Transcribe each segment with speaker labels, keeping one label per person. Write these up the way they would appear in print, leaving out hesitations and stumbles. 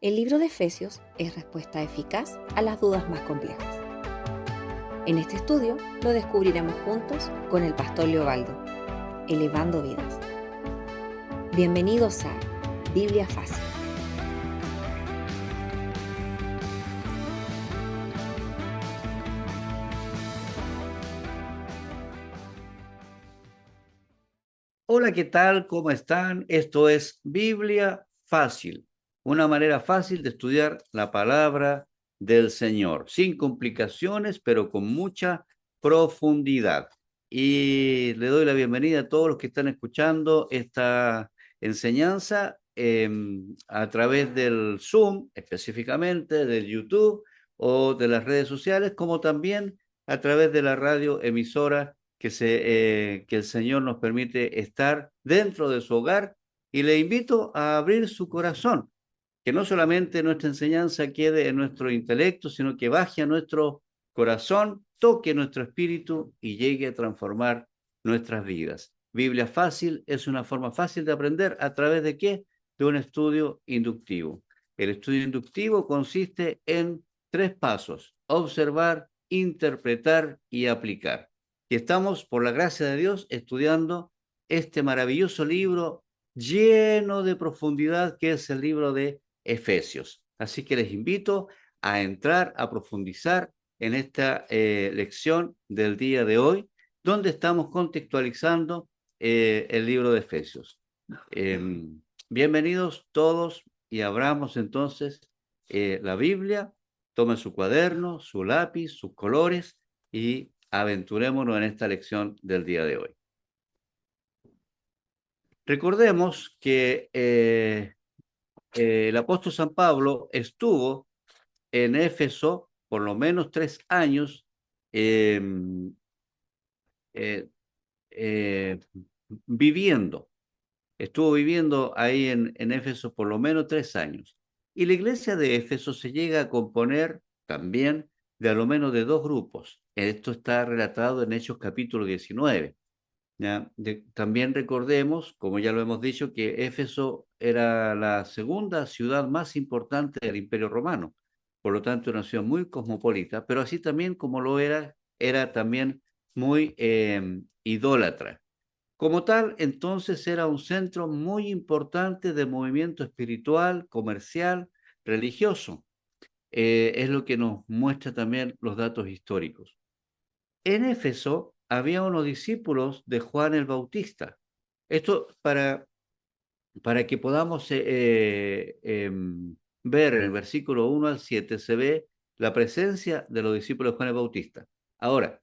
Speaker 1: El libro de Efesios es respuesta eficaz a las dudas más complejas. En este estudio lo descubriremos juntos con el pastor Leobaldo, elevando vidas. Bienvenidos a Biblia Fácil.
Speaker 2: Hola, ¿qué tal? ¿Cómo están? Esto es Biblia Fácil, una manera fácil de estudiar la palabra del Señor, sin complicaciones, pero con mucha profundidad. Y le doy la bienvenida a todos los que están escuchando esta enseñanza a través del Zoom, específicamente del YouTube o de las redes sociales, como también a través de la radio emisora que el Señor nos permite estar dentro de su hogar, y le invito a abrir su corazón, que no solamente nuestra enseñanza quede en nuestro intelecto, sino que baje a nuestro corazón, toque nuestro espíritu y llegue a transformar nuestras vidas. Biblia Fácil es una forma fácil de aprender. ¿A través de qué? De un estudio inductivo. El estudio inductivo consiste en 3 pasos: observar, interpretar y aplicar. Y estamos, por la gracia de Dios, estudiando este maravilloso libro lleno de profundidad que es el libro de Efesios. Así que les invito a entrar, a profundizar en esta lección del día de hoy, donde estamos contextualizando el libro de Efesios. Bienvenidos todos, y abramos entonces la Biblia. Tomen su cuaderno, su lápiz, sus colores y aventurémonos en esta lección del día de hoy. Recordemos que el apóstol San Pablo estuvo en Éfeso por lo menos 3 años eh, eh, eh, viviendo. Estuvo viviendo ahí en Éfeso por lo menos 3 años. Y la iglesia de Éfeso se llega a componer también de a lo menos de 2 grupos. Esto está relatado en Hechos capítulo 19. ¿Ya? También recordemos, como ya lo hemos dicho, que Éfeso era la segunda ciudad más importante del Imperio Romano. Por lo tanto, una ciudad muy cosmopolita, pero así también como lo era también muy idólatra. Como tal, entonces era un centro muy importante de movimiento espiritual, comercial, religioso. Es lo que nos muestra también los datos históricos. En Éfeso había unos discípulos de Juan el Bautista. Esto para que podamos ver en el versículo 1 al 7, se ve la presencia de los discípulos de Juan el Bautista. Ahora,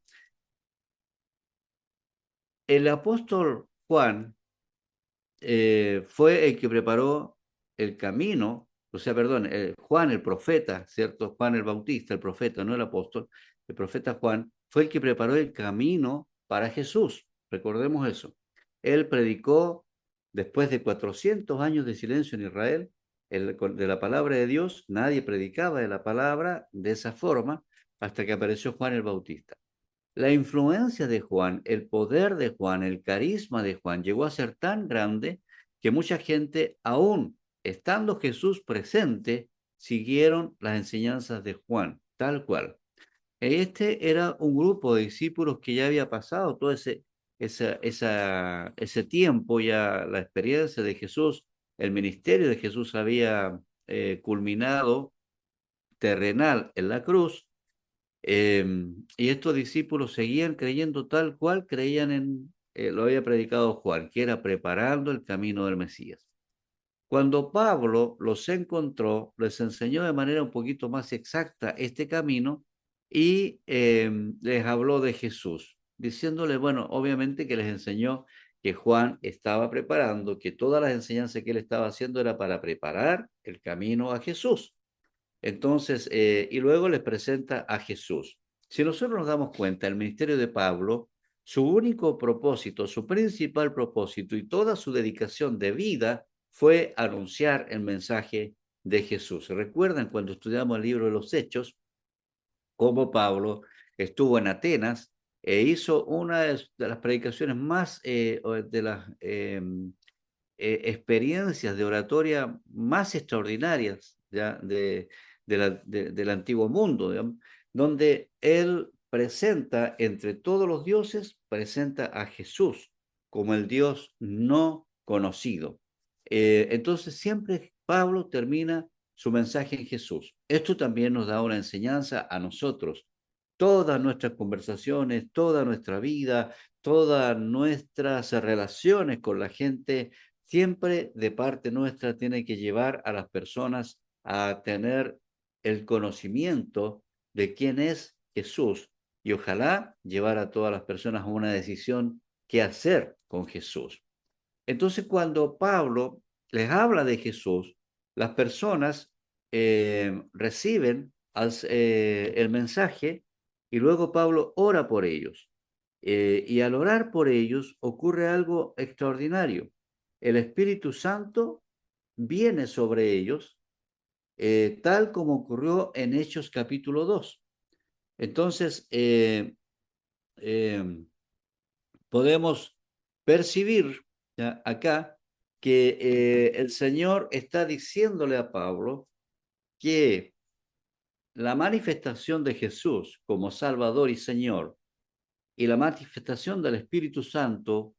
Speaker 2: el apóstol Juan fue el que preparó el camino, o sea, perdón, Juan el profeta, ¿cierto? Juan el Bautista, el profeta, no el apóstol, el profeta Juan fue el que preparó el camino para Jesús. Recordemos eso. Él predicó después de 400 años de silencio en Israel de la palabra de Dios. Nadie predicaba de la palabra de esa forma hasta que apareció Juan el Bautista. La influencia de Juan, el poder de Juan, el carisma de Juan llegó a ser tan grande que mucha gente, aún estando Jesús presente, siguieron las enseñanzas de Juan, tal cual. Este era un grupo de discípulos que ya había pasado todo ese tiempo, ya la experiencia de Jesús, el ministerio de Jesús había culminado terrenal en la cruz. Y estos discípulos seguían creyendo tal cual creían lo había predicado Juan, que era preparando el camino del Mesías. Cuando Pablo los encontró, les enseñó de manera un poquito más exacta este camino y les habló de Jesús, diciéndole, bueno, obviamente que les enseñó que Juan estaba preparando, que todas las enseñanzas que él estaba haciendo era para preparar el camino a Jesús. Entonces, y luego les presenta a Jesús. Si nosotros nos damos cuenta, el ministerio de Pablo, su único propósito, su principal propósito y toda su dedicación de vida fue anunciar el mensaje de Jesús. ¿Recuerdan cuando estudiamos el libro de los Hechos, cómo Pablo estuvo en Atenas e hizo una de las predicaciones más, de las experiencias de oratoria más extraordinarias ¿ya? Del antiguo mundo, digamos, donde él presenta entre todos los dioses, presenta a Jesús como el Dios no conocido. Entonces siempre Pablo termina su mensaje en Jesús. Esto también nos da una enseñanza a nosotros. Todas nuestras conversaciones, toda nuestra vida, todas nuestras relaciones con la gente, siempre de parte nuestra tiene que llevar a las personas a tener el conocimiento de quién es Jesús y ojalá llevar a todas las personas a una decisión qué hacer con Jesús. Entonces, cuando Pablo les habla de Jesús, las personas reciben el mensaje y luego Pablo ora por ellos. Y al orar por ellos ocurre algo extraordinario. El Espíritu Santo viene sobre ellos, tal como ocurrió en Hechos capítulo 2. Entonces, podemos percibir, ¿ya?, acá que el Señor está diciéndole a Pablo que la manifestación de Jesús como Salvador y Señor y la manifestación del Espíritu Santo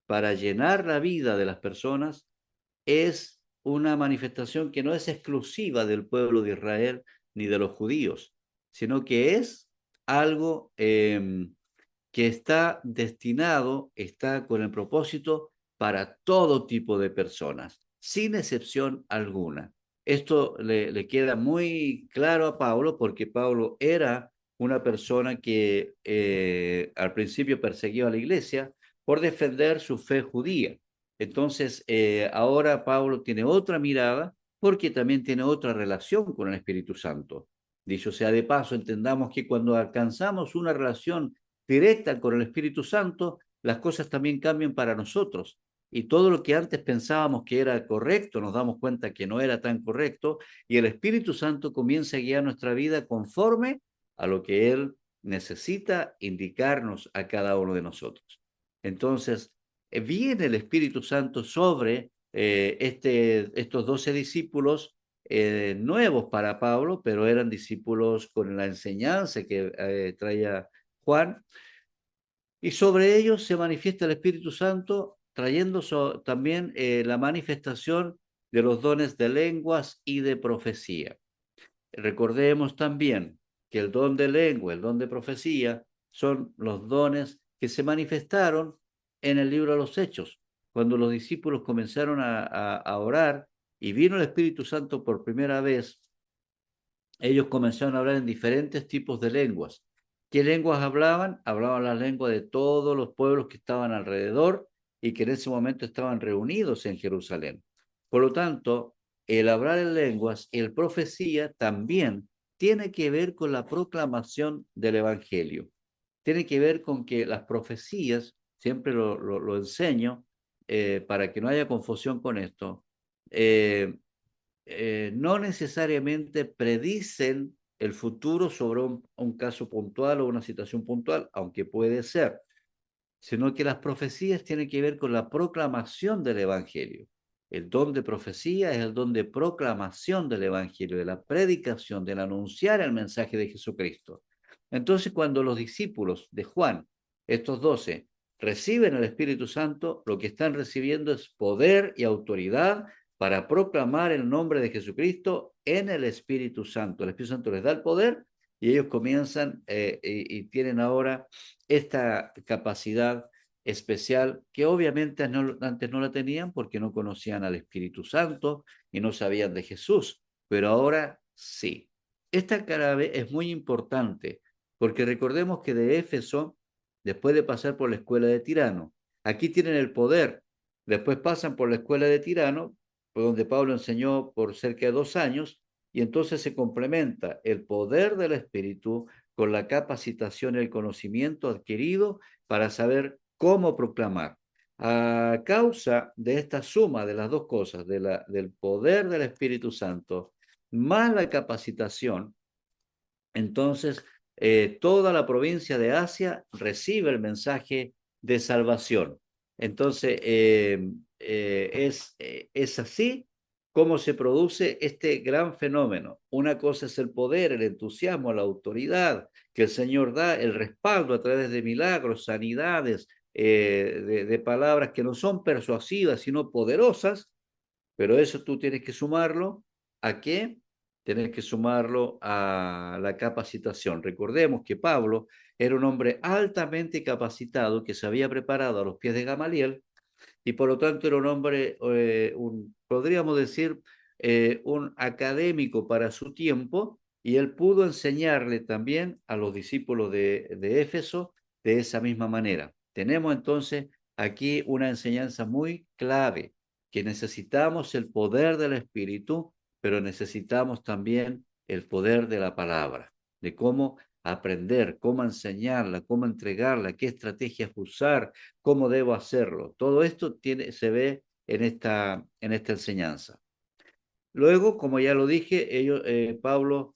Speaker 2: para llenar la vida de las personas es una manifestación que no es exclusiva del pueblo de Israel ni de los judíos, sino que es algo que está destinado, está con el propósito para todo tipo de personas, sin excepción alguna. Esto le queda muy claro a Pablo porque Pablo era una persona que al principio perseguía a la iglesia por defender su fe judía. Entonces, ahora Pablo tiene otra mirada porque también tiene otra relación con el Espíritu Santo. Dicho sea de paso, entendamos que cuando alcanzamos una relación directa con el Espíritu Santo, las cosas también cambian para nosotros. Y todo lo que antes pensábamos que era correcto, nos damos cuenta que no era tan correcto, y el Espíritu Santo comienza a guiar nuestra vida conforme a lo que Él necesita indicarnos a cada uno de nosotros. Entonces, viene el Espíritu Santo sobre estos 12 discípulos nuevos para Pablo, pero eran discípulos con la enseñanza que traía Juan, y sobre ellos se manifiesta el Espíritu Santo, trayendo también la manifestación de los dones de lenguas y de profecía. Recordemos también que el don de lengua, el don de profecía, son los dones que se manifestaron en el libro de los Hechos, cuando los discípulos comenzaron a orar y vino el Espíritu Santo por primera vez. Ellos comenzaron a hablar en diferentes tipos de lenguas. ¿Qué lenguas hablaban? Hablaban la lengua de todos los pueblos que estaban alrededor y que en ese momento estaban reunidos en Jerusalén. Por lo tanto, el hablar en lenguas y el profecía también tiene que ver con la proclamación del Evangelio. Tiene que ver con que las profecías, siempre lo enseño para que no haya confusión con esto, no necesariamente predicen el futuro sobre un caso puntual o una situación puntual, aunque puede ser, sino que las profecías tienen que ver con la proclamación del Evangelio. El don de profecía es el don de proclamación del Evangelio, de la predicación, del anunciar el mensaje de Jesucristo. Entonces, cuando los discípulos de Juan, estos 12, reciben el Espíritu Santo, lo que están recibiendo es poder y autoridad para proclamar el nombre de Jesucristo en el Espíritu Santo. El Espíritu Santo les da el poder y ellos comienzan y tienen ahora esta capacidad especial que obviamente antes no la tenían porque no conocían al Espíritu Santo y no sabían de Jesús, pero ahora sí. Esta clave es muy importante porque recordemos que de Éfeso, después de pasar por la escuela de Tirano, aquí tienen el poder, después pasan por la escuela de Tirano, donde Pablo enseñó por cerca de 2 años, y entonces se complementa el poder del Espíritu con la capacitación y el conocimiento adquirido para saber cómo proclamar. A causa de esta suma de las dos cosas, del poder del Espíritu Santo, más la capacitación, entonces toda la provincia de Asia recibe el mensaje de salvación. Entonces, es así cómo se produce este gran fenómeno. Una cosa es el poder, el entusiasmo, la autoridad que el Señor da, el respaldo a través de milagros, sanidades, de palabras que no son persuasivas, sino poderosas, pero eso tú tienes que sumarlo ¿a qué? Tienes que sumarlo a la capacitación. Recordemos que Pablo era un hombre altamente capacitado que se había preparado a los pies de Gamaliel y por lo tanto era un hombre, podríamos decir, un académico para su tiempo, y él pudo enseñarle también a los discípulos de Éfeso de esa misma manera. Tenemos entonces aquí una enseñanza muy clave, que necesitamos el poder del Espíritu, pero necesitamos también el poder de la palabra, de cómo aprender, cómo enseñarla, cómo entregarla, qué estrategias usar, cómo debo hacerlo. Todo esto se ve en esta enseñanza. Luego, como ya lo dije, Pablo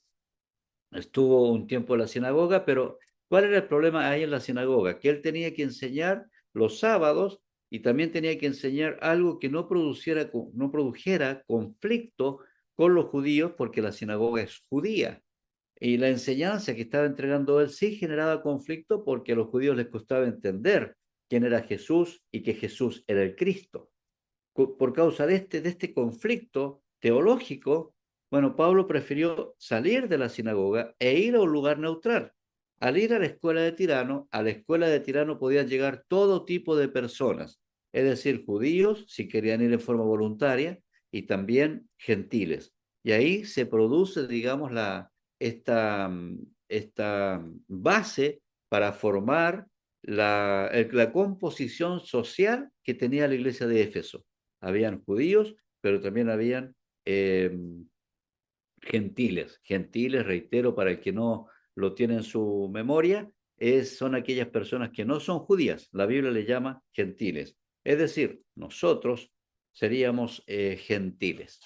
Speaker 2: estuvo un tiempo en la sinagoga, pero ¿cuál era el problema ahí en la sinagoga? Que él tenía que enseñar los sábados y también tenía que enseñar algo que no produjera conflicto con los judíos, porque la sinagoga es judía. Y la enseñanza que estaba entregando él sí generaba conflicto porque a los judíos les costaba entender quién era Jesús y que Jesús era el Cristo. Por causa de este conflicto teológico, bueno, Pablo prefirió salir de la sinagoga e ir a un lugar neutral. Al ir a la escuela de Tirano podían llegar todo tipo de personas, es decir, judíos, si querían ir en forma voluntaria, y también gentiles. Y ahí se produce, digamos, esta base para formar la composición social que tenía la iglesia de Éfeso. Habían judíos, pero también habían gentiles. Gentiles, reitero, para el que no lo tiene en su memoria, son aquellas personas que no son judías. La Biblia le llama gentiles. Es decir, nosotros seríamos gentiles.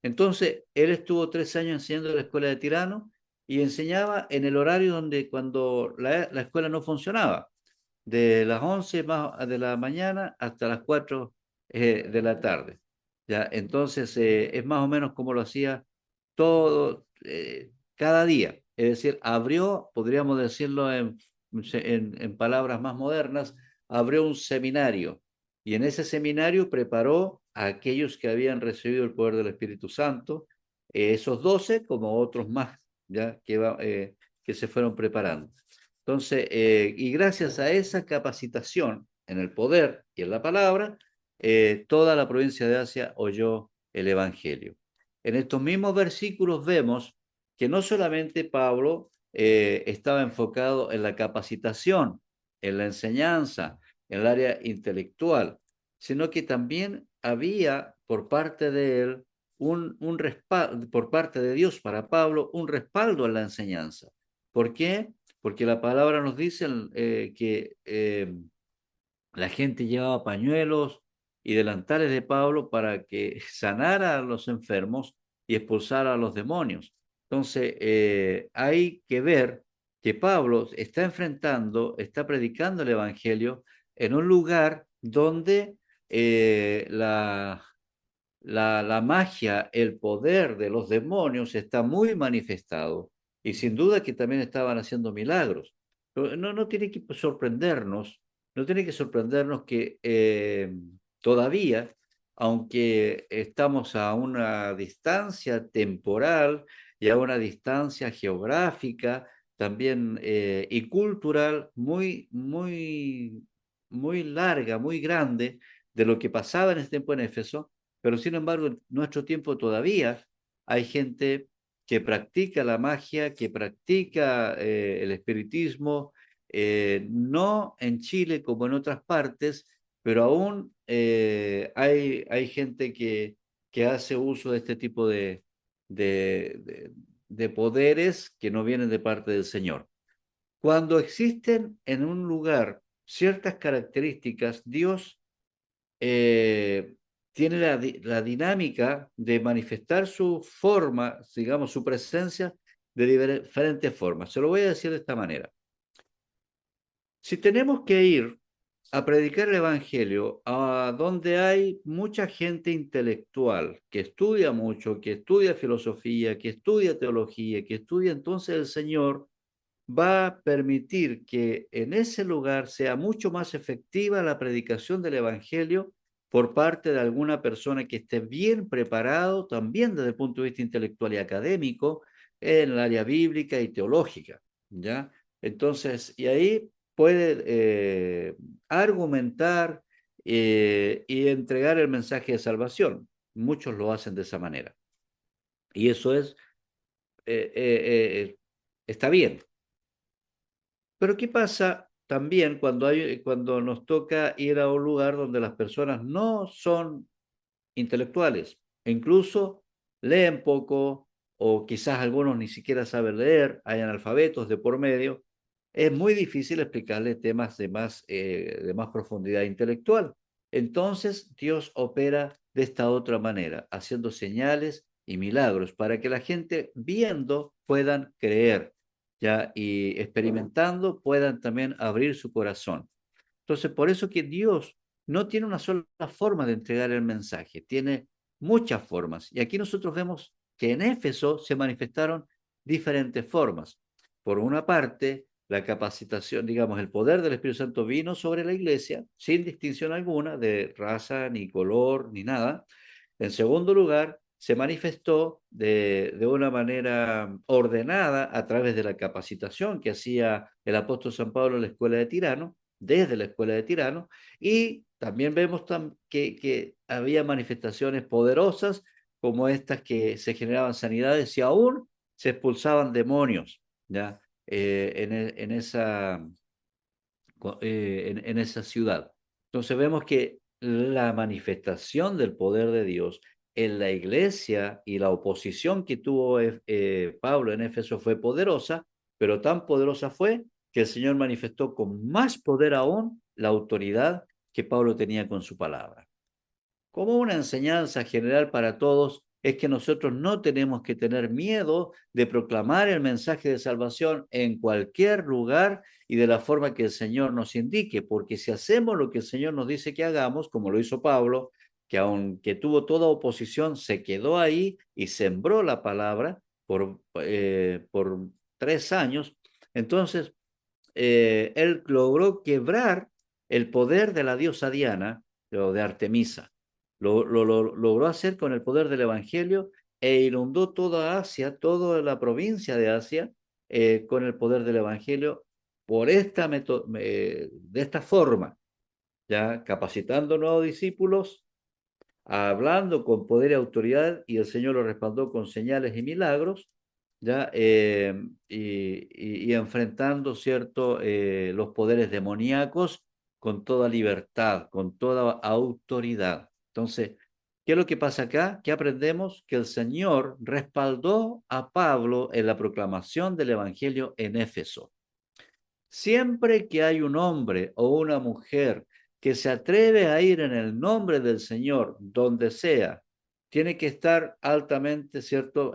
Speaker 2: Entonces, él estuvo 3 años enseñando en la escuela de Tirano y enseñaba en el horario cuando la escuela no funcionaba, de las 11 de la mañana hasta las 4 de la tarde. ¿Ya? Entonces, es más o menos como lo hacía todo, cada día. Es decir, abrió, podríamos decirlo en palabras más modernas, abrió un seminario y en ese seminario preparó a aquellos que habían recibido el poder del Espíritu Santo, esos 12 como otros más, ya que se fueron preparando. Entonces, y gracias a esa capacitación en el poder y en la palabra, toda la provincia de Asia oyó el Evangelio. En estos mismos versículos vemos que no solamente Pablo estaba enfocado en la capacitación, en la enseñanza, en el área intelectual, sino que también había por parte de él un respaldo, por parte de Dios para Pablo, un respaldo en la enseñanza. ¿Por qué? Porque la palabra nos dice que la gente llevaba pañuelos y delantales de Pablo para que sanara a los enfermos y expulsara a los demonios. Entonces, hay que ver que Pablo está predicando el Evangelio en un lugar donde la magia, el poder de los demonios está muy manifestado y sin duda que también estaban haciendo milagros. Pero no tiene que sorprendernos, no tiene que sorprendernos que todavía, aunque estamos a una distancia temporal y a una distancia geográfica también y cultural muy larga, muy grande de lo que pasaba en ese tiempo en Éfeso, pero sin embargo, en nuestro tiempo todavía hay gente que practica la magia, que practica el espiritismo, no en Chile como en otras partes, pero aún hay gente que hace uso de este tipo de poderes que no vienen de parte del Señor. Cuando existen en un lugar ciertas características, Dios tiene la dinámica de manifestar su forma, digamos, su presencia de diferentes formas. Se lo voy a decir de esta manera. Si tenemos que ir a predicar el evangelio a donde hay mucha gente intelectual que estudia mucho, que estudia filosofía, que estudia teología, que estudia, entonces el Señor va a permitir que en ese lugar sea mucho más efectiva la predicación del evangelio por parte de alguna persona que esté bien preparado también desde el punto de vista intelectual y académico en el área bíblica y teológica, ¿ya? Entonces, y ahí puede argumentar y entregar el mensaje de salvación. Muchos lo hacen de esa manera. Y eso eh, eh, eh, está bien. Pero ¿qué pasa también cuando nos toca ir a un lugar donde las personas no son intelectuales e incluso leen poco o quizás algunos ni siquiera saben leer, hay analfabetos de por medio? Es muy difícil explicarles temas de más profundidad intelectual. Entonces Dios opera de esta otra manera, haciendo señales y milagros para que la gente viendo puedan creer, ya, y experimentando puedan también abrir su corazón. Entonces, por eso que Dios no tiene una sola forma de entregar el mensaje, tiene muchas formas. Y aquí nosotros vemos que en Éfeso se manifestaron diferentes formas. Por una parte, la capacitación, digamos, el poder del Espíritu Santo vino sobre la iglesia sin distinción alguna de raza, ni color, ni nada. En segundo lugar, se manifestó de una manera ordenada a través de la capacitación que hacía el apóstol San Pablo en la escuela de Tirano, desde la escuela de Tirano, y también vemos que había manifestaciones poderosas como estas que se generaban sanidades y aún se expulsaban demonios, ¿ya? En esa ciudad. Entonces vemos que la manifestación del poder de Dios en la iglesia y la oposición que tuvo Pablo en Éfeso fue poderosa, pero tan poderosa fue que el Señor manifestó con más poder aún la autoridad que Pablo tenía con su palabra. Como una enseñanza general para todos, es que nosotros no tenemos que tener miedo de proclamar el mensaje de salvación en cualquier lugar y de la forma que el Señor nos indique, porque si hacemos lo que el Señor nos dice que hagamos, como lo hizo Pablo, que aunque tuvo toda oposición, se quedó ahí y sembró la palabra por 3 años, entonces él logró quebrar el poder de la diosa Diana o de Artemisa. Lo logró hacer con el poder del Evangelio e inundó toda Asia, toda la provincia de Asia, con el poder del Evangelio de esta forma, ya capacitando nuevos discípulos, hablando con poder y autoridad, y el Señor lo respaldó con señales y milagros, ya y enfrentando, ¿cierto?, los poderes demoníacos con toda libertad, con toda autoridad. Entonces, ¿qué es lo que pasa acá? Que aprendemos que el Señor respaldó a Pablo en la proclamación del Evangelio en Éfeso. Siempre que hay un hombre o una mujer que se atreve a ir en el nombre del Señor, donde sea, tiene que estar altamente, ¿cierto?,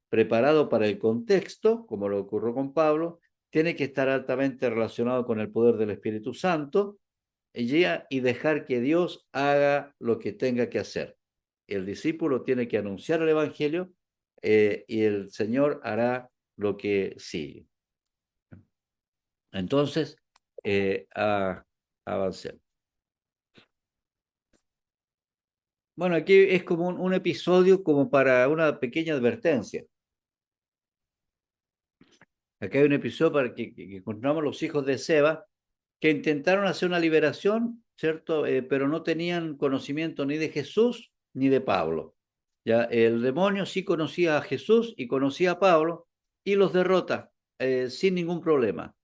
Speaker 2: preparado para el contexto, como lo ocurrió con Pablo, tiene que estar altamente relacionado con el poder del Espíritu Santo y dejar que Dios haga lo que tenga que hacer. El discípulo tiene que anunciar el Evangelio y el Señor hará lo que sigue. Entonces, avancemos. Bueno, aquí es como un episodio como para una pequeña advertencia. Acá hay un episodio para que encontramos los hijos de Seba que intentaron hacer una liberación, ¿cierto? Pero no tenían conocimiento ni de Jesús ni de Pablo. Ya, el demonio sí conocía a Jesús y conocía a Pablo y los derrota sin ningún problema.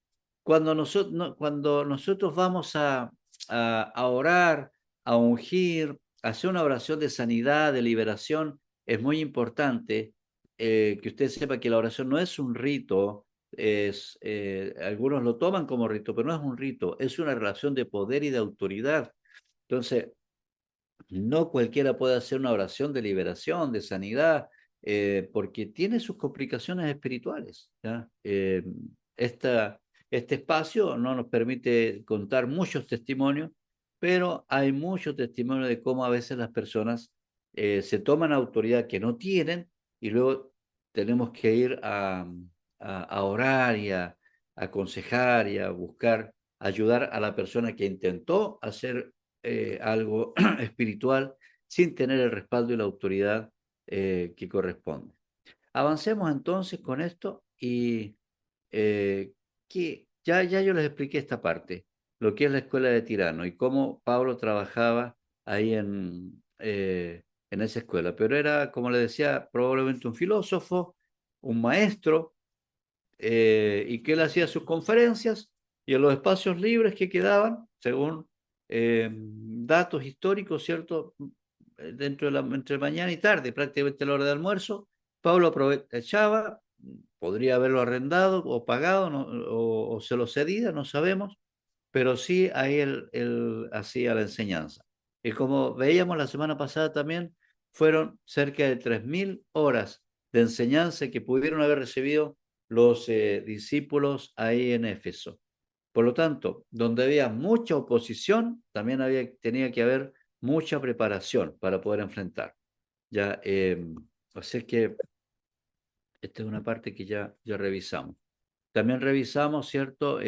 Speaker 2: Cuando nosotros vamos a orar, a ungir, a hacer una oración de sanidad, de liberación, es muy importante que usted sepa que la oración no es un rito, algunos lo toman como rito, pero no es un rito, es una relación de poder y de autoridad. Entonces, no cualquiera puede hacer una oración de liberación, de sanidad, porque tiene sus complicaciones espirituales, ¿ya? Este espacio no nos permite contar muchos testimonios, pero hay muchos testimonios de cómo a veces las personas se toman autoridad que no tienen y luego tenemos que ir a orar y a aconsejar y a buscar ayudar a la persona que intentó hacer algo espiritual sin tener el respaldo y la autoridad que corresponde. Avancemos entonces con esto y que ya yo les expliqué esta parte, lo que es la escuela de Tirano y cómo Pablo trabajaba ahí en esa escuela. Pero era, como le decía, probablemente un filósofo, un maestro, y que él hacía sus conferencias y en los espacios libres que quedaban, según datos históricos, ¿cierto? Entre mañana y tarde, prácticamente a la hora de almuerzo, Pablo aprovechaba, podría haberlo arrendado o pagado, o se lo cedía, no sabemos, pero sí ahí él hacía la enseñanza. Y como veíamos la semana pasada también, fueron cerca de 3.000 horas de enseñanza que pudieron haber recibido los discípulos ahí en Éfeso. Por lo tanto, donde había mucha oposición, también tenía que haber mucha preparación para poder enfrentar. Ya, así que esta es una parte que ya revisamos. También revisamos, ¿cierto?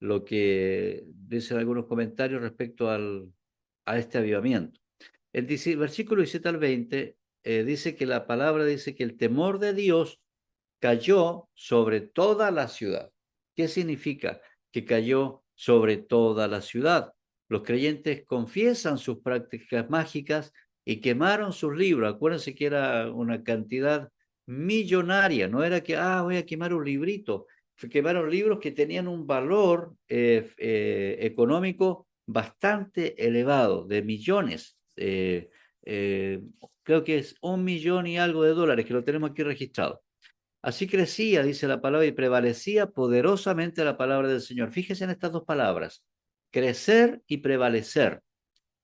Speaker 2: Lo que dicen algunos comentarios respecto a este avivamiento. Versículo 17 al 20 dice que la palabra dice que el temor de Dios cayó sobre toda la ciudad. ¿Qué significa que cayó sobre toda la ciudad? Los creyentes confiesan sus prácticas mágicas y quemaron sus libros. Acuérdense que era una cantidad millonaria, no era que, voy a quemar un librito. Quemaron libros que tenían un valor económico bastante elevado, de millones. Eh, Creo que es 1 millón y algo de dólares, que lo tenemos aquí registrado. Así crecía, dice la palabra, y prevalecía poderosamente la palabra del Señor. Fíjese en estas dos palabras, crecer y prevalecer.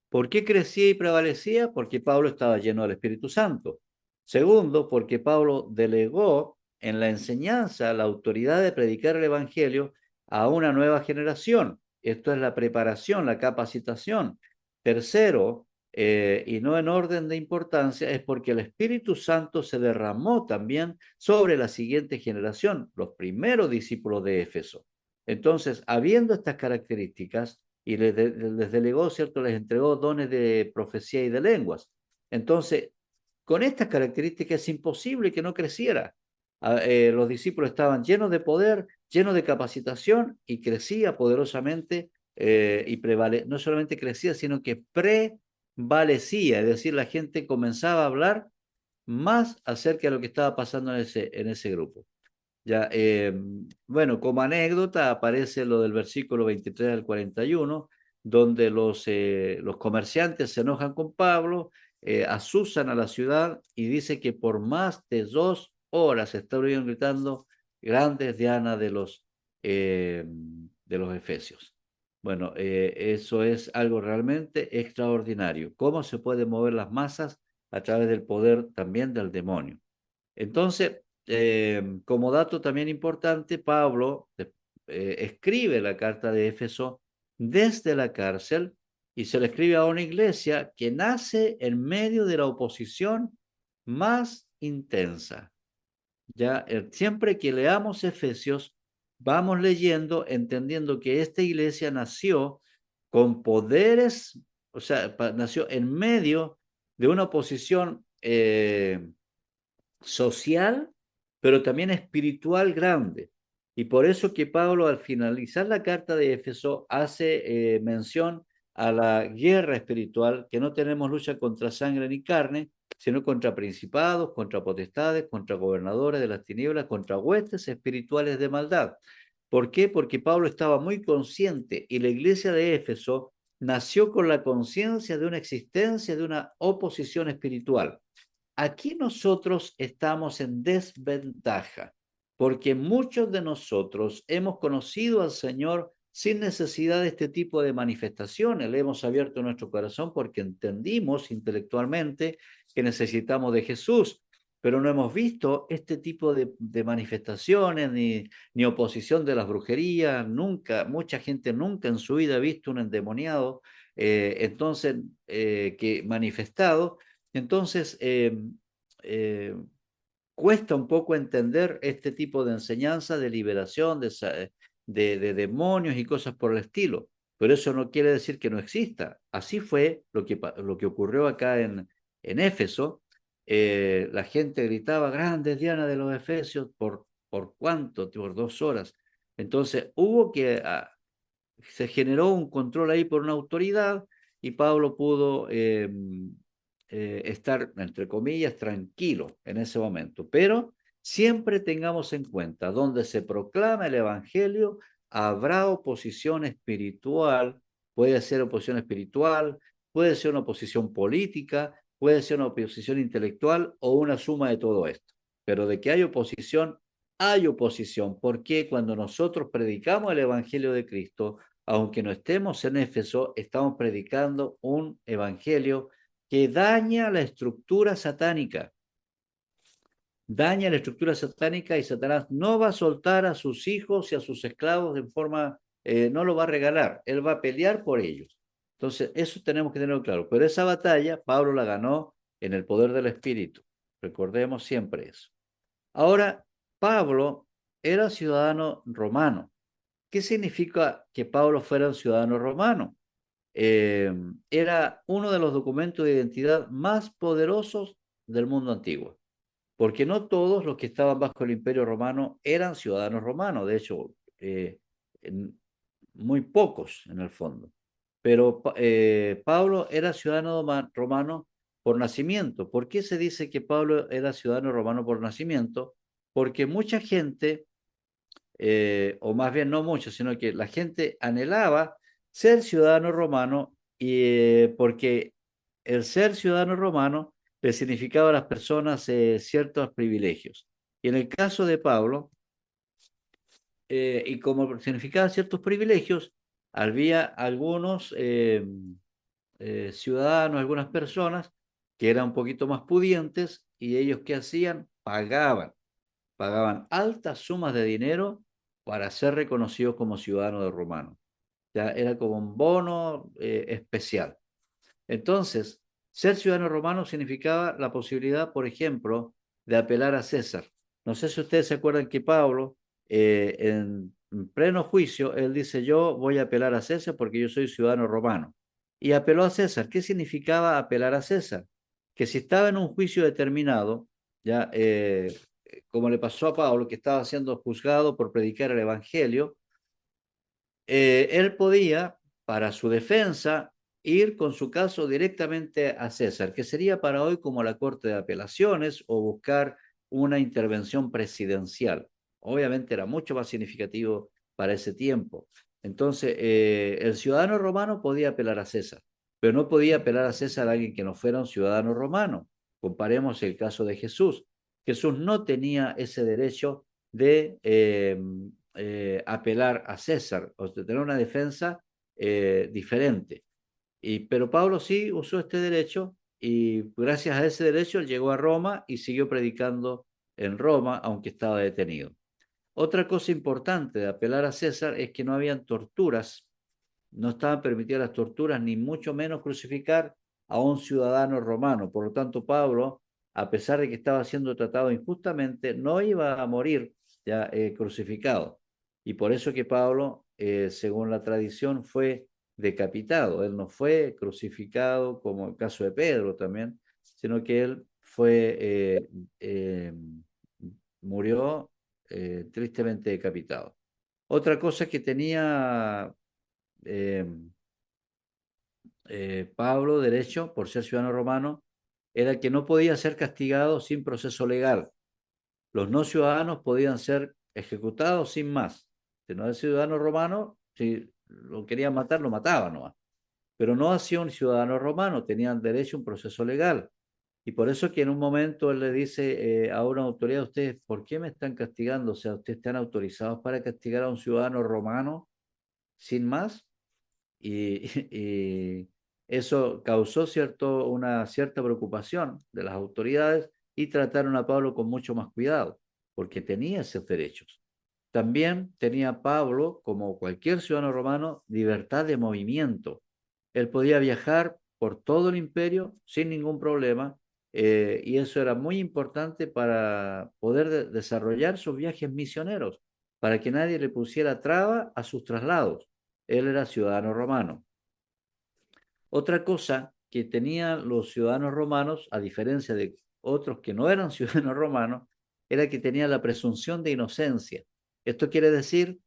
Speaker 2: ¿Por qué crecía y prevalecía? Porque Pablo estaba lleno del Espíritu Santo. Segundo, porque Pablo delegó en la enseñanza la autoridad de predicar el Evangelio a una nueva generación. Esto es la preparación, la capacitación. Tercero, y no en orden de importancia, es porque el Espíritu Santo se derramó también sobre la siguiente generación, los primeros discípulos de Éfeso. Entonces, habiendo estas características, y les delegó, ¿cierto? Les entregó dones de profecía y de lenguas. Entonces, con estas características es imposible que no creciera. Los discípulos estaban llenos de poder, llenos de capacitación y crecía poderosamente y no solamente crecía, sino que prevalecía, es decir, la gente comenzaba a hablar más acerca de lo que estaba pasando en ese grupo. Ya, bueno, como anécdota aparece lo del versículo 23 al 41, donde los comerciantes se enojan con Pablo, asusan a la ciudad y dice que por más de 2 horas estuvieron gritando grandes Diana de los efesios. Bueno, eso es algo realmente extraordinario. ¿Cómo se pueden mover las masas a través del poder también del demonio? Entonces, como dato también importante, Pablo escribe la carta de Éfeso desde la cárcel y se le escribe a una iglesia que nace en medio de la oposición más intensa. Ya, siempre que leamos Efesios, vamos leyendo, entendiendo que esta iglesia nació con poderes, o sea, nació en medio de una oposición social, pero también espiritual grande. Y por eso que Pablo, al finalizar la carta de Éfeso, hace mención a la guerra espiritual, que no tenemos lucha contra sangre ni carne, sino contra principados, contra potestades, contra gobernadores de las tinieblas, contra huestes espirituales de maldad. ¿Por qué? Porque Pablo estaba muy consciente y la iglesia de Éfeso nació con la conciencia de una existencia, de una oposición espiritual. Aquí nosotros estamos en desventaja, porque muchos de nosotros hemos conocido al Señor sin necesidad de este tipo de manifestaciones. Le hemos abierto nuestro corazón porque entendimos intelectualmente que necesitamos de Jesús. pero no hemos visto este tipo de manifestaciones ni oposición de las brujerías, nunca, mucha gente nunca en su vida ha visto un endemoniado, entonces, que manifestado, entonces eh, cuesta un poco entender este tipo de enseñanza de liberación de demonios y cosas por el estilo. Pero eso no quiere decir que no exista. Así fue lo que ocurrió acá en Éfeso. La gente gritaba, grande Diana de los Efesios, ¿por cuánto? Por 2 horas. Entonces hubo que se generó un control ahí por una autoridad y Pablo pudo estar, entre comillas, tranquilo en ese momento. Pero siempre tengamos en cuenta, donde se proclama el Evangelio, habrá oposición espiritual, puede ser oposición espiritual, puede ser una oposición política, puede ser una oposición intelectual o una suma de todo esto. Pero de que hay oposición, porque cuando nosotros predicamos el Evangelio de Cristo, aunque no estemos en Éfeso, estamos predicando un evangelio que daña la estructura satánica. Daña la estructura satánica y Satanás no va a soltar a sus hijos y a sus esclavos de forma, no lo va a regalar, él va a pelear por ellos. Entonces, eso tenemos que tenerlo claro. Pero esa batalla, Pablo la ganó en el poder del Espíritu. Recordemos siempre eso. Ahora, Pablo era ciudadano romano. ¿Qué significa que Pablo fuera un ciudadano romano? Era uno de los documentos de identidad más poderosos del mundo antiguo, porque no todos los que estaban bajo el Imperio Romano eran ciudadanos romanos, de hecho, muy pocos en el fondo. Pero Pablo era ciudadano romano por nacimiento. ¿Por qué se dice que Pablo era ciudadano romano por nacimiento? Porque mucha gente o más bien no mucho, sino que la gente anhelaba ser ciudadano romano porque el ser ciudadano romano le significaba a las personas ciertos privilegios. Y en el caso de Pablo, y como significaba ciertos privilegios, había algunos ciudadanos, algunas personas que eran un poquito más pudientes y ellos ¿qué hacían? Pagaban altas sumas de dinero para ser reconocidos como ciudadanos de romano. Ya era como un bono especial. Entonces, ser ciudadano romano significaba la posibilidad, por ejemplo, de apelar a César. No sé si ustedes se acuerdan que Pablo, en pleno juicio, él dice, yo voy a apelar a César porque yo soy ciudadano romano. Y apeló a César. ¿Qué significaba apelar a César? Que si estaba en un juicio determinado, ya como le pasó a Pablo, que estaba siendo juzgado por predicar el Evangelio, él podía, para su defensa, ir con su caso directamente a César, que sería para hoy como la Corte de Apelaciones o buscar una intervención presidencial. Obviamente era mucho más significativo para ese tiempo. Entonces, el ciudadano romano podía apelar a César, pero no podía apelar a César a alguien que no fuera un ciudadano romano. Comparemos el caso de Jesús. Jesús no tenía ese derecho de apelar a César, o de tener una defensa diferente. Pero Pablo sí usó este derecho y gracias a ese derecho él llegó a Roma y siguió predicando en Roma, aunque estaba detenido. Otra cosa importante de apelar a César es que no habían torturas, no estaban permitidas las torturas, ni mucho menos crucificar a un ciudadano romano. Por lo tanto, Pablo, a pesar de que estaba siendo tratado injustamente, no iba a morir ya crucificado. Y por eso que Pablo, según la tradición, fue decapitado. Él no fue crucificado como el caso de Pedro también, sino que él murió tristemente decapitado. Otra cosa que tenía eh, Pablo, derecho, por ser ciudadano romano, era que no podía ser castigado sin proceso legal. Los no ciudadanos podían ser ejecutados sin más. Si no es ciudadano romano, si lo querían matar, lo mataban nomás. Pero no hacía un ciudadano romano, tenían derecho a un proceso legal. Y por eso que en un momento él le dice a una autoridad, ustedes, ¿por qué me están castigando? O sea, ¿ustedes están autorizados para castigar a un ciudadano romano sin más? Y, y eso causó una cierta preocupación de las autoridades y trataron a Pablo con mucho más cuidado, porque tenía esos derechos. También tenía Pablo, como cualquier ciudadano romano, libertad de movimiento. Él podía viajar por todo el imperio sin ningún problema, y eso era muy importante para poder desarrollar sus viajes misioneros, para que nadie le pusiera traba a sus traslados. Él era ciudadano romano. Otra cosa que tenían los ciudadanos romanos, a diferencia de otros que no eran ciudadanos romanos, era que tenían la presunción de inocencia. Esto quiere decir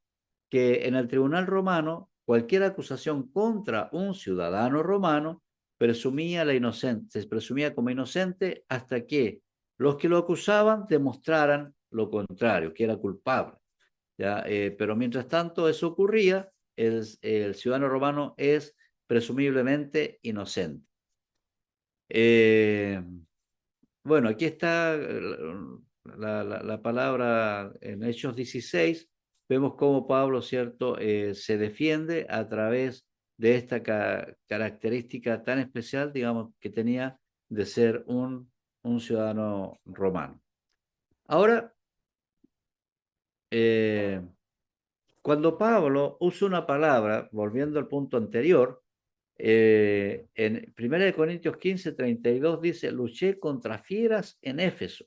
Speaker 2: que en el tribunal romano, cualquier acusación contra un ciudadano romano se presumía como inocente hasta que los que lo acusaban demostraran lo contrario, que era culpable. ¿Ya? Pero mientras tanto eso ocurría, el ciudadano romano es presumiblemente inocente. Bueno, aquí está la palabra en Hechos 16. Vemos cómo Pablo, ¿cierto?, se defiende a través de esta característica tan especial, digamos, que tenía de ser un ciudadano romano. Ahora, cuando Pablo usa una palabra, volviendo al punto anterior, en 1 Corintios 15:32 dice, luché contra fieras en Éfeso.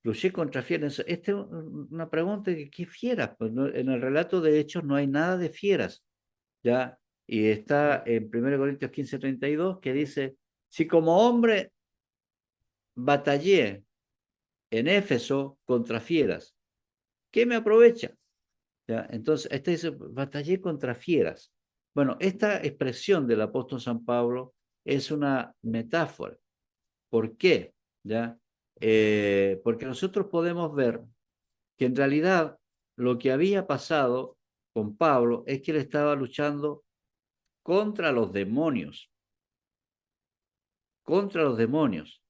Speaker 2: Luché contra fieras. Esta es una pregunta, ¿qué fieras? Pues en el relato de Hechos no hay nada de fieras, ¿ya? Y está en 1 Corintios 15:32 que dice, si como hombre batallé en Éfeso contra fieras, ¿qué me aprovecha? ¿Ya? Entonces, este dice, batallé contra fieras. Bueno, esta expresión del apóstol San Pablo es una metáfora. ¿Por qué? ¿Ya? Porque nosotros podemos ver que en realidad lo que había pasado con Pablo es que él estaba luchando contra los demonios, contra los demonios.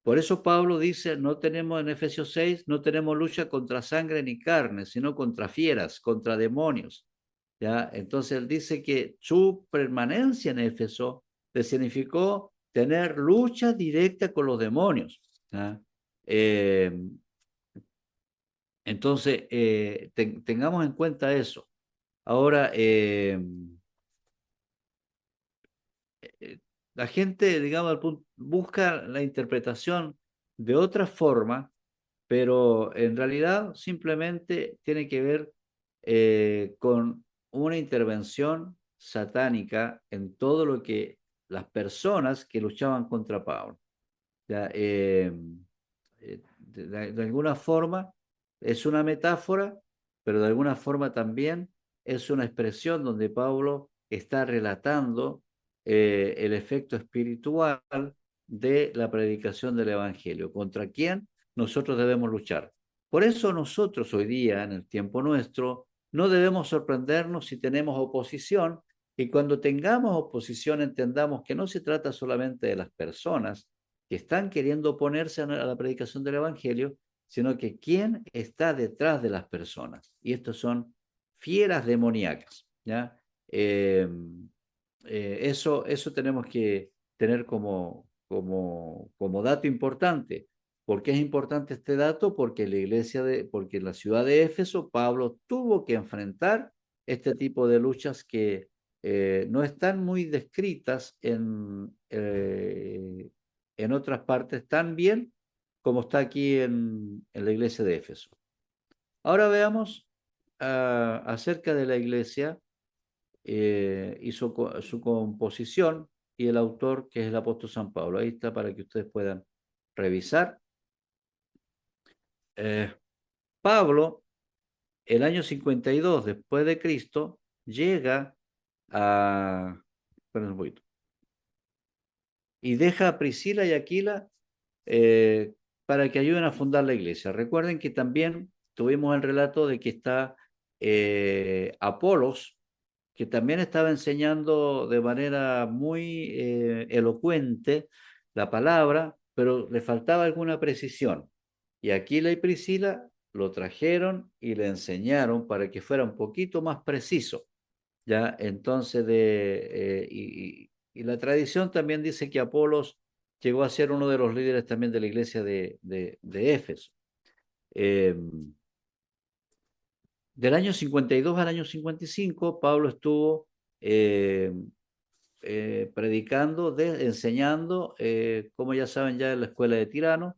Speaker 2: Por eso Pablo dice, no tenemos en Efesios 6, no tenemos lucha contra sangre ni carne, sino contra fieras, contra demonios. ¿Ya? Entonces él dice que su permanencia en Éfeso le significó tener lucha directa con los demonios. ¿Ya? Entonces, tengamos en cuenta eso. Ahora, la gente, digamos, busca la interpretación de otra forma, pero en realidad simplemente tiene que ver con una intervención satánica en todo lo que las personas que luchaban contra Pablo. ¿Ya? De alguna forma es una metáfora, pero de alguna forma también es una expresión donde Pablo está relatando el efecto espiritual de la predicación del Evangelio, contra quién nosotros debemos luchar. Por eso nosotros hoy día, en el tiempo nuestro, no debemos sorprendernos si tenemos oposición, y cuando tengamos oposición entendamos que no se trata solamente de las personas que están queriendo oponerse a la predicación del Evangelio, sino que quién está detrás de las personas. Y estos son fieras demoníacas, ¿ya? Eso tenemos que tener como dato importante. ¿Por qué es importante este dato? Porque porque en la ciudad de Éfeso, Pablo tuvo que enfrentar este tipo de luchas que no están muy descritas en otras partes tan bien como está aquí en la iglesia de Éfeso. Ahora veamos acerca de la iglesia y su composición y el autor, que es el apóstol San Pablo. Ahí está para que ustedes puedan revisar. Pablo, el año 52 después de Cristo, llega a... Esperen un poquito. Y deja a Priscila y Aquila para que ayuden a fundar la iglesia. Recuerden que también tuvimos el relato de que está Apolos, que también estaba enseñando de manera muy elocuente la palabra, pero le faltaba alguna precisión. Y Aquila y Priscila lo trajeron y le enseñaron para que fuera un poquito más preciso. ¿Ya? Entonces, y la tradición también dice que Apolos llegó a ser uno de los líderes también de la iglesia de Éfeso. Del año 52 al año 55, Pablo estuvo predicando, enseñando, como ya saben, ya en la escuela de Tirano,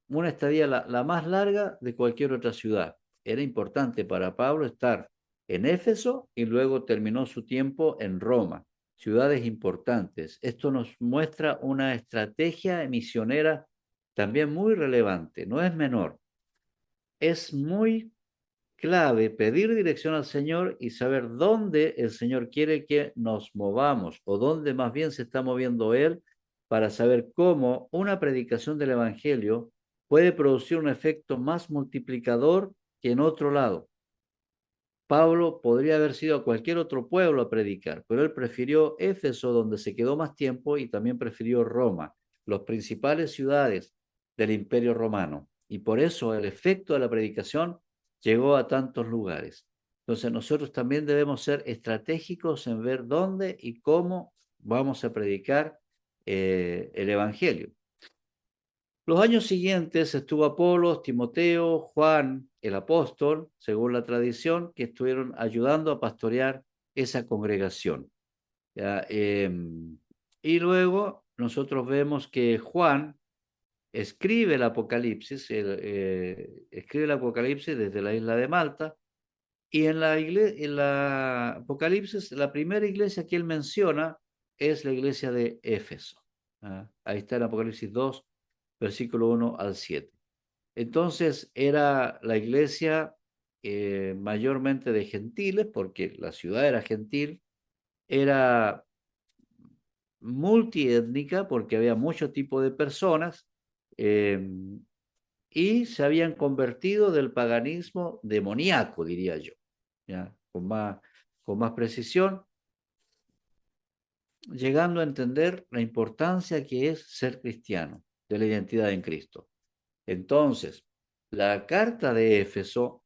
Speaker 2: una estadía la más larga de cualquier otra ciudad. Era importante para Pablo estar en Éfeso y luego terminó su tiempo en Roma, ciudades importantes. Esto nos muestra una estrategia misionera también muy relevante, no es menor. Es muy clave pedir dirección al Señor y saber dónde el Señor quiere que nos movamos o dónde más bien se está moviendo Él para saber cómo una predicación del Evangelio puede producir un efecto más multiplicador que en otro lado. Pablo podría haber sido a cualquier otro pueblo a predicar, pero él prefirió Éfeso, donde se quedó más tiempo, y también prefirió Roma, las principales ciudades del Imperio Romano. Y por eso el efecto de la predicación llegó a tantos lugares. Entonces nosotros también debemos ser estratégicos en ver dónde y cómo vamos a predicar el Evangelio. Los años siguientes estuvo Apolos, Timoteo, Juan, el apóstol, según la tradición, que estuvieron ayudando a pastorear esa congregación. ¿Ya? Y luego nosotros vemos que Juan escribe el Apocalipsis, escribe el Apocalipsis desde la isla de Malta, y en la Apocalipsis, la primera iglesia que él menciona es la iglesia de Éfeso. Ahí está en Apocalipsis 2, versículo 1 al 7. Entonces era la iglesia mayormente de gentiles, porque la ciudad era gentil, era multiétnica, porque había mucho tipo de personas, y se habían convertido del paganismo demoníaco, diría yo, ¿ya? Con más precisión, llegando a entender la importancia que es ser cristiano, de la identidad en Cristo. Entonces, la carta de Éfeso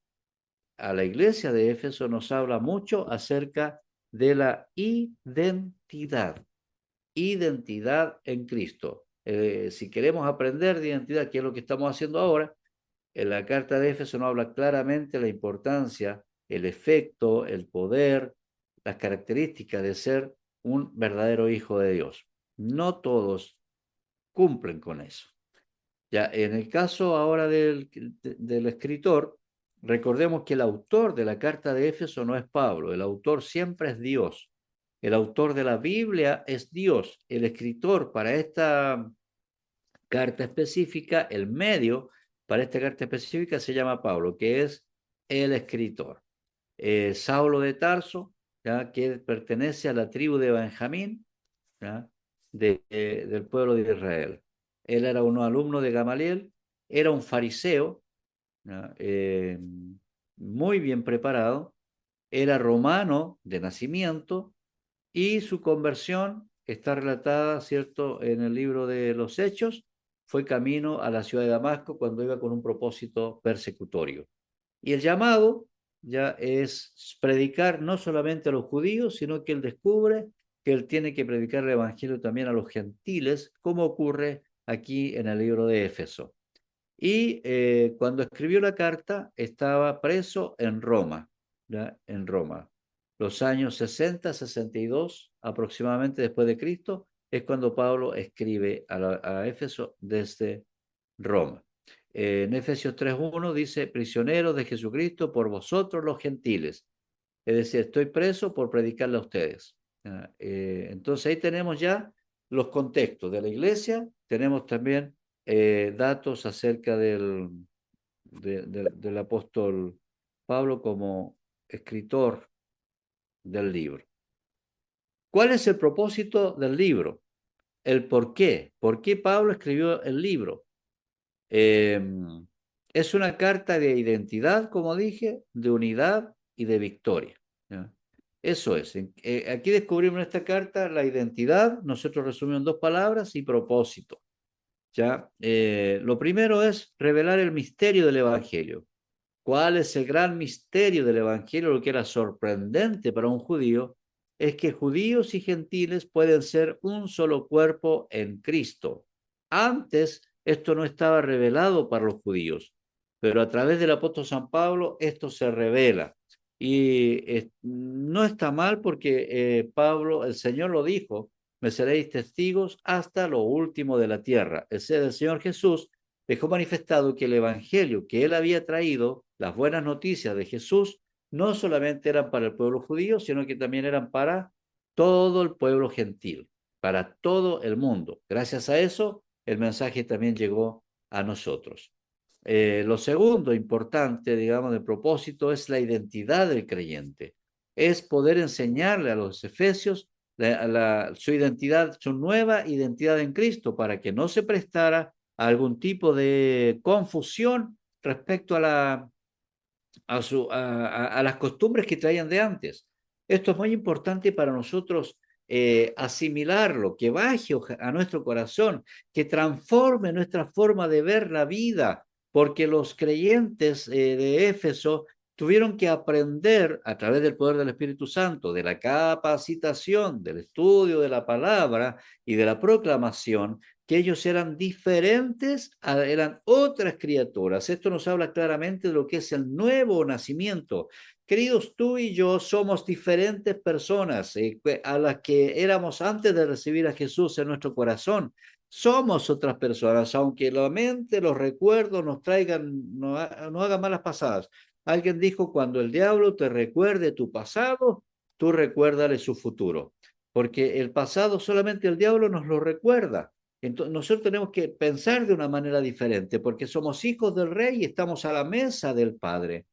Speaker 2: a la iglesia de Éfeso nos habla mucho acerca de la identidad en Cristo. Si queremos aprender de identidad, que es lo que estamos haciendo ahora, en la carta de Éfeso nos habla claramente la importancia, el efecto, el poder, las características de ser un verdadero hijo de Dios. No todos cumplen con eso. Ya, en el caso ahora del escritor, recordemos que el autor de la carta de Éfeso no es Pablo, el autor siempre es Dios. El autor de la Biblia es Dios. El escritor para esta carta específica, el medio para esta carta específica se llama Pablo, que es el escritor. Saulo de Tarso, ¿ya? Que pertenece a la tribu de Benjamín, ¿ya? Del pueblo de Israel. Él era un alumno de Gamaliel, era un fariseo, muy bien preparado, era romano de nacimiento y su conversión está relatada, ¿cierto?, en el libro de los Hechos. Fue camino a la ciudad de Damasco cuando iba con un propósito persecutorio. Y el llamado ya es predicar no solamente a los judíos, sino que él descubre que él tiene que predicar el evangelio también a los gentiles, como ocurre aquí en el libro de Éfeso. Y cuando escribió la carta estaba preso en Roma, ¿ya? En Roma. Los años 60, 62 aproximadamente después de Cristo es cuando Pablo escribe a Éfeso desde Roma. En Efesios 3:1 dice, prisioneros de Jesucristo por vosotros los gentiles. Es decir, estoy preso por predicarle a ustedes. Entonces ahí tenemos ya los contextos de la iglesia, tenemos también datos acerca del apóstol Pablo como escritor del libro. ¿Cuál es el propósito del libro? El por qué. ¿Por qué Pablo escribió el libro? Es una carta de identidad, como dije, de unidad y de victoria, ¿ya? Eso es. Aquí descubrimos en esta carta la identidad, nosotros resumimos en 2 palabras, y propósito. ¿Ya? Lo primero es revelar el misterio del Evangelio. ¿Cuál es el gran misterio del Evangelio? Lo que era sorprendente para un judío es que judíos y gentiles pueden ser un solo cuerpo en Cristo. Antes esto no estaba revelado para los judíos, pero a través del apóstol San Pablo esto se revela. Y no está mal porque Pablo, el Señor lo dijo, me seréis testigos hasta lo último de la tierra. El Señor Jesús dejó manifestado que el evangelio que él había traído, las buenas noticias de Jesús, no solamente eran para el pueblo judío, sino que también eran para todo el pueblo gentil, para todo el mundo. Gracias a eso, el mensaje también llegó a nosotros. Lo segundo importante, digamos, de propósito es la identidad del creyente. Es poder enseñarle a los efesios su identidad, su nueva identidad en Cristo, para que no se prestara a algún tipo de confusión respecto a las costumbres que traían de antes. Esto es muy importante para nosotros asimilarlo, que baje a nuestro corazón, que transforme nuestra forma de ver la vida, porque los creyentes de Éfeso tuvieron que aprender a través del poder del Espíritu Santo, de la capacitación, del estudio de la palabra y de la proclamación, que ellos eran diferentes, eran otras criaturas. Esto nos habla claramente de lo que es el nuevo nacimiento. Queridos, tú y yo somos diferentes personas a las que éramos antes de recibir a Jesús en nuestro corazón. Somos otras personas, aunque la mente, los recuerdos nos traigan, no hagan malas pasadas. Alguien dijo, cuando el diablo te recuerde tu pasado, tú recuérdale su futuro, porque el pasado solamente el diablo nos lo recuerda. Entonces, nosotros tenemos que pensar de una manera diferente, porque somos hijos del Rey y estamos a la mesa del Padre.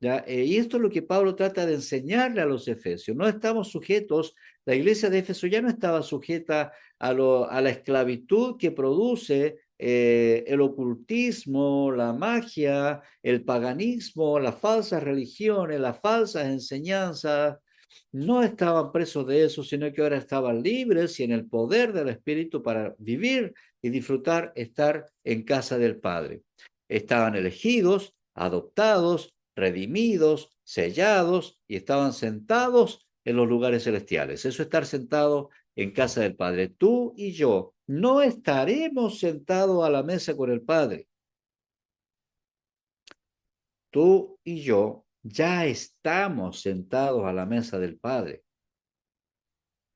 Speaker 2: ¿Ya? Y esto es lo que Pablo trata de enseñarle a los efesios. No estamos sujetos, la iglesia de Éfeso ya no estaba sujeta a la esclavitud que produce el ocultismo, la magia, el paganismo, las falsas religiones, las falsas enseñanzas. No estaban presos de eso, sino que ahora estaban libres y en el poder del Espíritu para vivir y disfrutar, estar en casa del Padre. Estaban elegidos, adoptados, redimidos, sellados y estaban sentados en los lugares celestiales. Eso es estar sentado en casa del Padre. Tú y yo no estaremos sentados a la mesa con el Padre. Tú y yo ya estamos sentados a la mesa del Padre.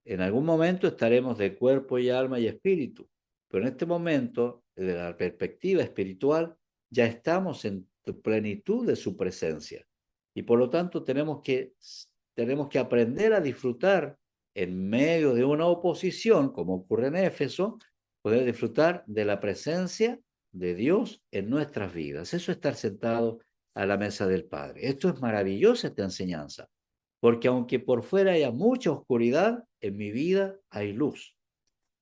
Speaker 2: En algún momento estaremos de cuerpo y alma y espíritu, pero en este momento, desde la perspectiva espiritual, ya estamos en plenitud de su presencia. Y por lo tanto tenemos que aprender a disfrutar en medio de una oposición, como ocurre en Éfeso, poder disfrutar de la presencia de Dios en nuestras vidas. Eso es estar sentado a la mesa del Padre. Esto es maravillosa, esta enseñanza, porque aunque por fuera haya mucha oscuridad, en mi vida hay luz.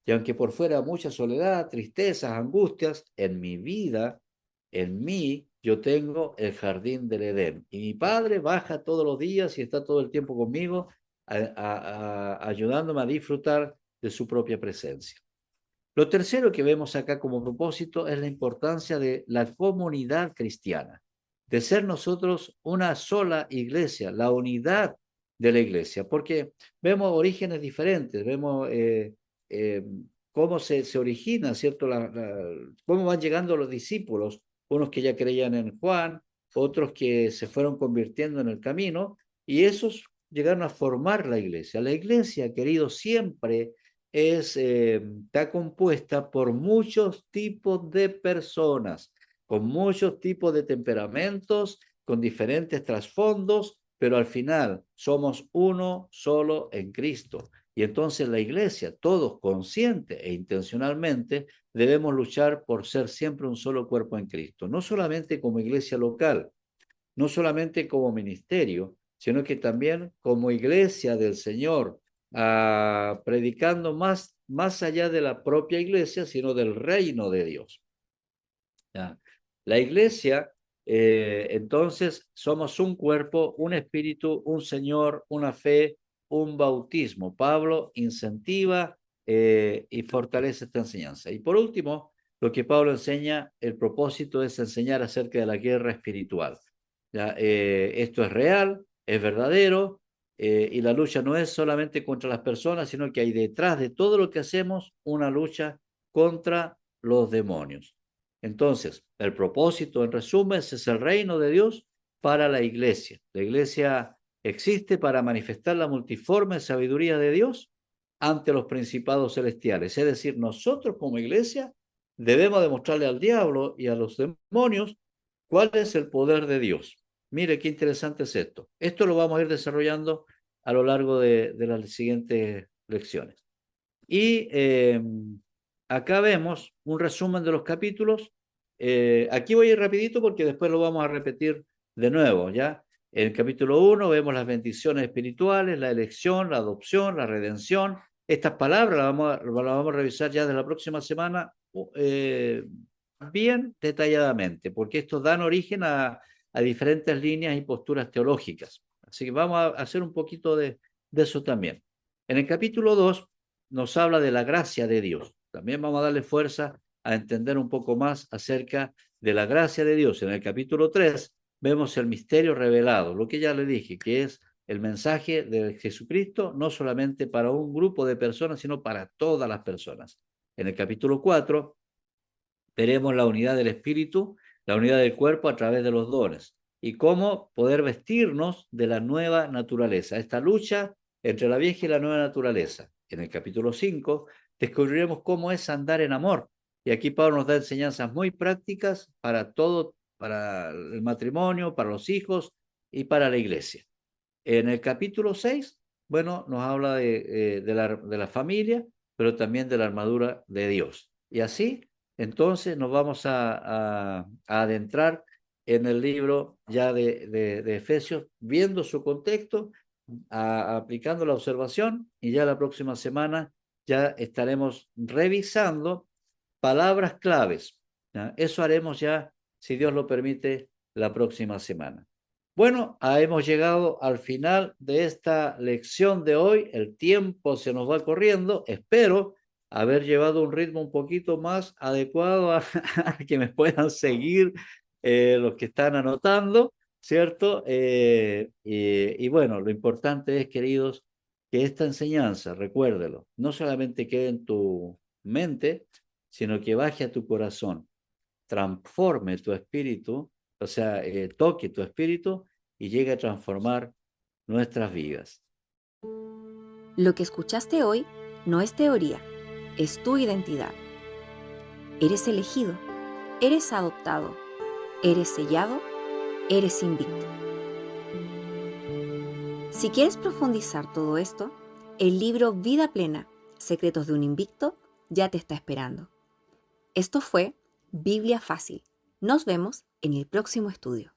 Speaker 2: Y aunque por fuera mucha soledad, tristezas, angustias, en mi vida, en mí, yo tengo el jardín del Edén. Y mi Padre baja todos los días y está todo el tiempo conmigo, ayudándome a disfrutar de su propia presencia. Lo tercero que vemos acá como propósito es la importancia de la comunidad cristiana, de ser nosotros una sola iglesia, la unidad de la iglesia, porque vemos orígenes diferentes, vemos eh, cómo se origina, ¿cierto? Cómo van llegando los discípulos, unos que ya creían en Juan, otros que se fueron convirtiendo en el camino, y esos llegaron a formar la iglesia. La iglesia, querido, siempre está compuesta por muchos tipos de personas, con muchos tipos de temperamentos, con diferentes trasfondos, pero al final somos uno solo en Cristo. Y entonces la iglesia, todos conscientes e intencionalmente, debemos luchar por ser siempre un solo cuerpo en Cristo, no solamente como iglesia local, no solamente como ministerio, sino que también como iglesia del Señor, predicando más allá de la propia iglesia, sino del reino de Dios. ¿Ya? La iglesia, entonces, somos un cuerpo, un espíritu, un Señor, una fe, un bautismo. Pablo incentiva y fortalece esta enseñanza. Y por último, lo que Pablo enseña, el propósito es enseñar acerca de la guerra espiritual. ¿Ya? Esto es real, es verdadero, y la lucha no es solamente contra las personas, sino que hay detrás de todo lo que hacemos una lucha contra los demonios. Entonces, el propósito, en resumen, es el reino de Dios para la iglesia. La iglesia existe para manifestar la multiforme sabiduría de Dios ante los principados celestiales. Es decir, nosotros como iglesia debemos demostrarle al diablo y a los demonios cuál es el poder de Dios. Mire qué interesante es esto. Esto lo vamos a ir desarrollando a lo largo de las siguientes lecciones. Y acá vemos un resumen de los capítulos. Aquí voy a ir rapidito porque después lo vamos a repetir de nuevo, ¿ya? En el capítulo 1 vemos las bendiciones espirituales, la elección, la adopción, la redención. Estas palabras las vamos a revisar ya de la próxima semana bien detalladamente, porque estos dan origen a diferentes líneas y posturas teológicas. Así que vamos a hacer un poquito de eso también. En el capítulo 2 nos habla de la gracia de Dios. También vamos a darle fuerza a entender un poco más acerca de la gracia de Dios. En el capítulo 3 vemos el misterio revelado, lo que ya le dije, que es el mensaje de Jesucristo, no solamente para un grupo de personas, sino para todas las personas. En el capítulo 4 veremos la unidad del espíritu, la unidad del cuerpo a través de los dones y cómo poder vestirnos de la nueva naturaleza, esta lucha entre la vieja y la nueva naturaleza. En el capítulo 5 descubriremos cómo es andar en amor. Y aquí Pablo nos da enseñanzas muy prácticas para todo, para el matrimonio, para los hijos y para la iglesia. En el capítulo 6, bueno, nos habla de la familia, pero también de la armadura de Dios. Y así, entonces, nos vamos a adentrar en el libro ya de Efesios, viendo su contexto, aplicando la observación, y ya la próxima semana ya estaremos revisando palabras claves, ¿ya? Eso haremos ya, si Dios lo permite, la próxima semana. Bueno, hemos llegado al final de esta lección de hoy. El tiempo se nos va corriendo. Espero haber llevado un ritmo un poquito más adecuado a que me puedan seguir los que están anotando, ¿cierto? Y bueno, lo importante es, queridos, que esta enseñanza, recuérdelo, no solamente quede en tu mente, sino que baje a tu corazón, transforme tu espíritu, o sea, toque tu espíritu y llegue a transformar nuestras vidas.
Speaker 1: Lo que escuchaste hoy no es teoría, es tu identidad. Eres elegido, eres adoptado, eres sellado, eres invicto. Si quieres profundizar todo esto, el libro Vida Plena, Secretos de un Invicto, ya te está esperando. Esto fue Biblia Fácil. Nos vemos en el próximo estudio.